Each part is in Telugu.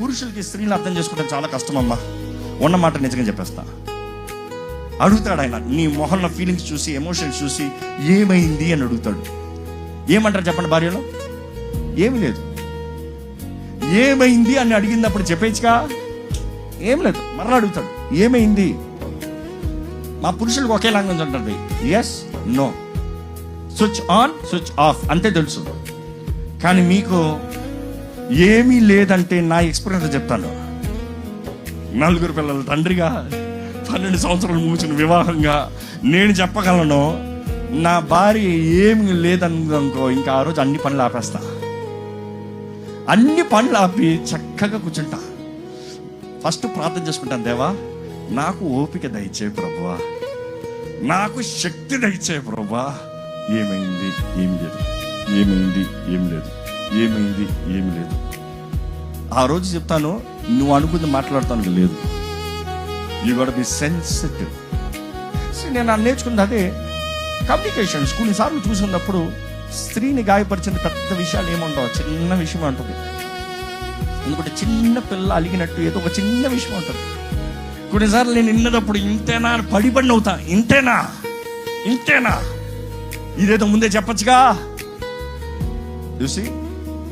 పురుషులకి స్త్రీని అర్థం చేసుకోవడం చాలా కష్టం అమ్మా. ఉన్నమాట నిజంగా చెప్పేస్తా. అడుగుతాడు ఆయన, నీ మొహంలో ఫీలింగ్స్ చూసి, ఎమోషన్స్ చూసి ఏమైంది అని అడుగుతాడు. ఏమంటారు చెప్పండి భార్యలో? ఏమి లేదు. ఏమైంది అని అడిగినప్పుడు చెప్పేచ్చుగా, ఏం లేదు. మరలా అడుగుతాడు, ఏమైంది? మా పురుషులకు ఒకే లాంగ్వేజ్ ఉంటుంది, yes no, switch on switch off అంతే తెలుసు. కానీ మీకు ఏమీ లేదంటే నా ఎక్స్పీరియన్స్ చెప్తాను. 4 పిల్లల తండ్రిగా, 12 సంవత్సరాలు ముగిసిన వివాహంగా నేను చెప్పగలను, నా భార్య ఏమి లేదనుకో ఇంకా ఆ రోజు అన్ని పనులు ఆపేస్తా. అన్ని పనులు ఆపి చక్కగా కూర్చుంటా. ఫస్ట్ ప్రార్థన చేసుకుంటాను, దేవా నాకు ఓపిక దయచేయి ప్రభువా, నాకు శక్తి దయచేయి ప్రభువా. ఏమైంది? ఏమి లేదు. ఏమైంది? ఏమి లేదు. ఏమైంది? ఏమి లేదు. ఆ రోజు చెప్తాను, నువ్వు అనుకుంది మాట్లాడతాను లేదు. You got be sensitive. నేను నేర్చుకుంది అదే కమ్యూనికేషన్స్. కొన్నిసార్లు చూసినప్పుడు స్త్రీని గాయపరిచిన పెద్ద విషయాలు ఏముండవు, చిన్న విషయం ఉంటుంది. ఎందుకంటే చిన్న పిల్ల అలిగినట్టు ఏదో ఒక చిన్న విషయం ఉంటుంది. కొన్నిసార్లు నేను విన్నప్పుడు ఇంతేనా అని పడిపడిన అవుతా. ఇంతేనా, ఇంతేనా, ఇదేదో ముందే చెప్పచ్చుగా. చూసి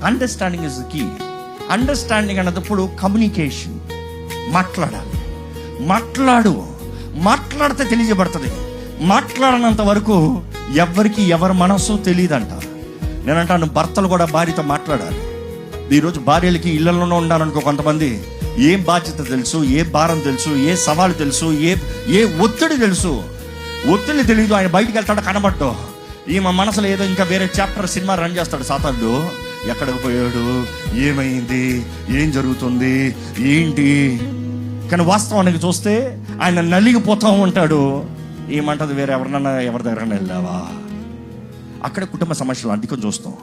understanding is the key. Understanding అన్నప్పుడు కమ్యూనికేషన్. మాట్లాడాలి. మాట్లాడితే తెలియజేయబడుతుంది. మాట్లాడినంత వరకు ఎవరికి ఎవరి మనసు తెలియదంట. నేనంటాను, భర్తలు కూడా భార్యతో మాట్లాడాలి. ఈరోజు భార్యలకి ఇళ్లలోనే ఉండాలనుకో కొంతమంది, ఏం బాధ్యత తెలుసు, ఏ భారం తెలుసు, ఏ సవాలు తెలుసు, ఏ ఒత్తిడి తెలుసు. ఒత్తిడి తెలియదు. ఆయన బయటికి వెళ్తాడు, కనబడ్డు. ఈమె మనసులో ఏదో ఇంకా వేరే చాప్టర్ సినిమా రన్ చేస్తాడు సాతానుడు. ఎక్కడికి పోయాడు, ఏమైంది, ఏం జరుగుతుంది, ఏంటి. కానీ వాస్తవానికి చూస్తే ఆయన నలిగిపోతూ ఉంటాడు. ఏమంటది, వేరే ఎవరినన్నా ఎవరి దగ్గర వెళ్ళావా? అక్కడ కుటుంబ సమస్యలు అధికం చూస్తాం.